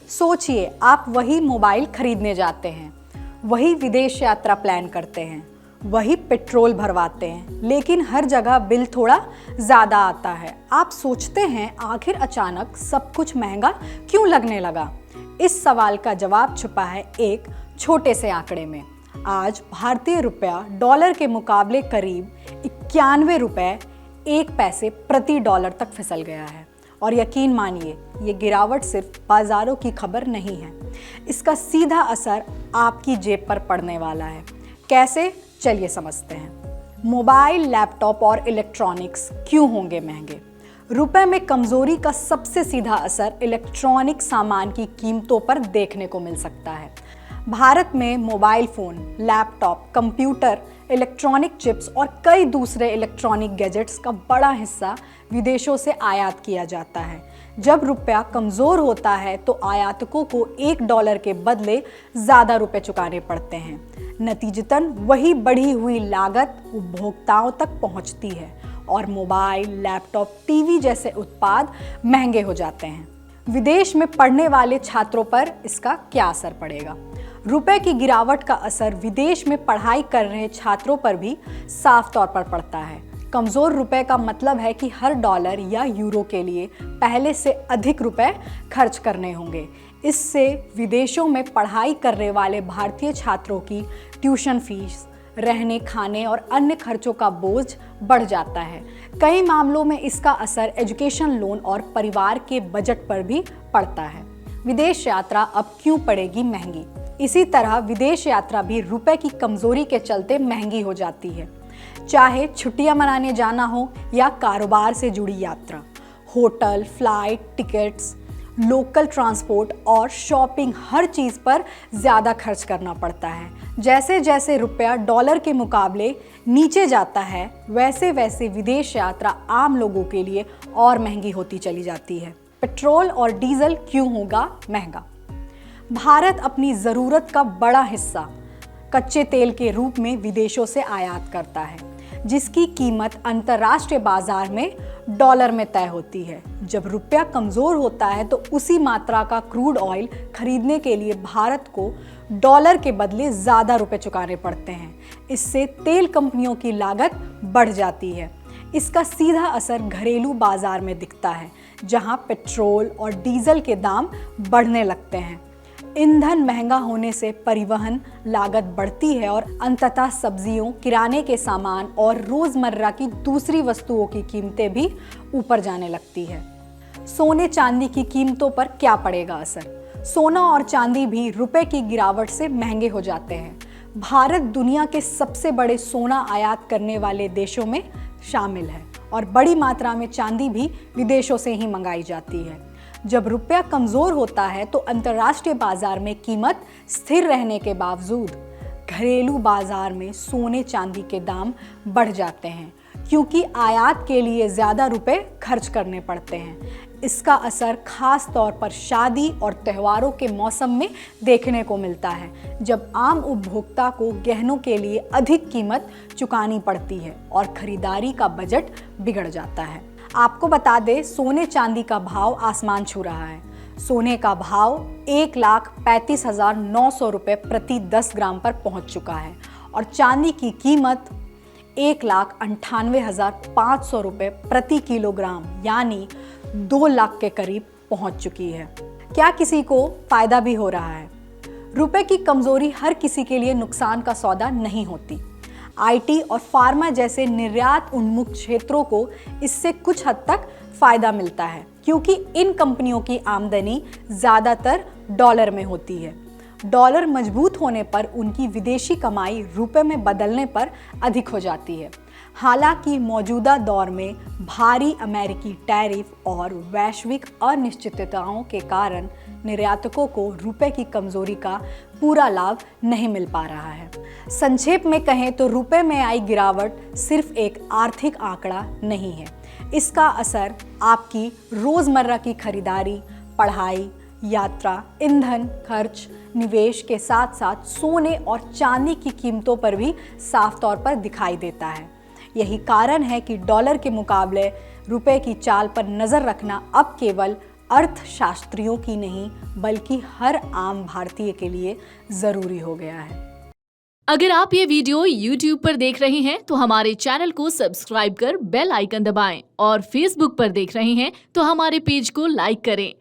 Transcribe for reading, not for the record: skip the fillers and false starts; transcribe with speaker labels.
Speaker 1: सोचिए, आप वही मोबाइल खरीदने जाते हैं, वही विदेश यात्रा प्लान करते हैं, वही पेट्रोल भरवाते हैं, लेकिन हर जगह बिल थोड़ा ज़्यादा आता है। आप सोचते हैं आखिर अचानक सब कुछ महंगा क्यों लगने लगा? इस सवाल का जवाब छुपा है एक छोटे से आंकड़े में। आज भारतीय रुपया डॉलर के मुकाबले करीब 91 रुपये 1 पैसे प्रति डॉलर तक फिसल गया है। और यकीन मानिए, ये गिरावट सिर्फ बाजारों की खबर नहीं है, इसका सीधा असर आपकी जेब पर पड़ने वाला है। कैसे? चलिए समझते हैं। मोबाइल, लैपटॉप और इलेक्ट्रॉनिक्स क्यों होंगे महंगे? रुपए में कमजोरी का सबसे सीधा असर इलेक्ट्रॉनिक सामान की कीमतों पर देखने को मिल सकता है। भारत में mobile phone, laptop, computer, electronic chips और कई दूसरे इलेक्ट्रॉनिक गैजेट्स का बड़ा हिस्सा विदेशों से आयात किया जाता है। जब रुपया कमज़ोर होता है तो आयातकों को $1 के बदले ज़्यादा रुपए चुकाने पड़ते हैं। नतीजतन वही बढ़ी हुई लागत उपभोक्ताओं तक पहुंचती है और मोबाइल, लैपटॉप, टीवी जैसे उत्पाद महंगे हो जाते हैं। विदेश में पढ़ने वाले छात्रों पर इसका क्या असर पड़ेगा? रुपए की गिरावट का असर विदेश में पढ़ाई कर रहे छात्रों पर भी साफ तौर पर पड़ता है। कमज़ोर रुपए का मतलब है कि हर डॉलर या यूरो के लिए पहले से अधिक रुपए खर्च करने होंगे। इससे विदेशों में पढ़ाई करने वाले भारतीय छात्रों की ट्यूशन फीस, रहने, खाने और अन्य खर्चों का बोझ बढ़ जाता है। कई मामलों में इसका असर एजुकेशन लोन और परिवार के बजट पर भी पड़ता है। विदेश यात्रा अब क्यों पड़ेगी महंगी? इसी तरह विदेश यात्रा भी रुपए की कमजोरी के चलते महंगी हो जाती है। चाहे छुट्टियां मनाने जाना हो या कारोबार से जुड़ी यात्रा, hotel, flight tickets, local transport और शॉपिंग, हर चीज़ पर ज़्यादा खर्च करना पड़ता है। जैसे जैसे रुपया डॉलर के मुकाबले नीचे जाता है, वैसे वैसे विदेश यात्रा आम लोगों के लिए और महंगी होती चली जाती है। पेट्रोल और डीजल क्यों होगा महंगा? भारत अपनी ज़रूरत का बड़ा हिस्सा कच्चे तेल के रूप में विदेशों से आयात करता है, जिसकी कीमत अंतर्राष्ट्रीय बाजार में डॉलर में तय होती है। जब रुपया कमज़ोर होता है तो उसी मात्रा का क्रूड ऑयल खरीदने के लिए भारत को डॉलर के बदले ज़्यादा रुपए चुकाने पड़ते हैं। इससे तेल कंपनियों की लागत बढ़ जाती है। इसका सीधा असर घरेलू बाजार में दिखता है, जहां पेट्रोल और डीजल के दाम बढ़ने लगते हैं। ईंधन महंगा होने से परिवहन लागत बढ़ती है और अंततः सब्जियों, किराने के सामान और रोज़मर्रा की दूसरी वस्तुओं की कीमतें भी ऊपर जाने लगती है। सोने चांदी की कीमतों पर क्या पड़ेगा असर? सोना और चांदी भी रुपए की गिरावट से महंगे हो जाते हैं। भारत दुनिया के सबसे बड़े सोना आयात करने वाले देशों में शामिल है और बड़ी मात्रा में चांदी भी विदेशों से ही मंगाई जाती है। जब रुपया कमज़ोर होता है तो अंतर्राष्ट्रीय बाजार में कीमत स्थिर रहने के बावजूद घरेलू बाजार में सोने चांदी के दाम बढ़ जाते हैं, क्योंकि आयात के लिए ज़्यादा रुपए खर्च करने पड़ते हैं। इसका असर खास तौर पर शादी और त्योहारों के मौसम में देखने को मिलता है, जब आम उपभोक्ता को गहनों के लिए अधिक कीमत चुकानी पड़ती है और खरीदारी का बजट बिगड़ जाता है। आपको बता दें, सोने चांदी का भाव आसमान छू रहा है। सोने का भाव 1,35,900 रुपये प्रति 10 ग्राम पर पहुंच चुका है और चांदी की कीमत 1,98,500 रुपये प्रति किलोग्राम यानी 2 लाख के करीब पहुंच चुकी है। क्या किसी को फायदा भी हो रहा है? रुपए की कमजोरी हर किसी के लिए नुकसान का सौदा नहीं होती। आईटी और फार्मा जैसे निर्यात उन्मुख क्षेत्रों को इससे कुछ हद तक फायदा मिलता है, क्योंकि इन कंपनियों की आमदनी ज़्यादातर डॉलर में होती है। डॉलर मजबूत होने पर उनकी विदेशी कमाई रुपए में बदलने पर अधिक हो जाती है। हालांकि मौजूदा दौर में भारी अमेरिकी टैरिफ और वैश्विक अनिश्चितताओं के कारण निर्यातकों को रुपए की कमजोरी का पूरा लाभ नहीं मिल पा रहा है। संक्षेप में कहें तो रुपए में आई गिरावट सिर्फ एक आर्थिक आंकड़ा नहीं है। इसका असर आपकी रोज़मर्रा की खरीदारी, पढ़ाई, यात्रा, ईंधन खर्च, निवेश के साथ साथ सोने और चांदी की कीमतों पर भी साफ तौर पर दिखाई देता है। यही कारण है कि डॉलर के मुकाबले रुपए की चाल पर नज़र रखना अब केवल अर्थशास्त्रियों की नहीं बल्कि हर आम भारतीय के लिए जरूरी हो गया है।
Speaker 2: अगर आप ये वीडियो YouTube पर देख रहे हैं तो हमारे चैनल को सब्सक्राइब कर बेल आइकन दबाएं और Facebook पर देख रहे हैं तो हमारे पेज को लाइक करें।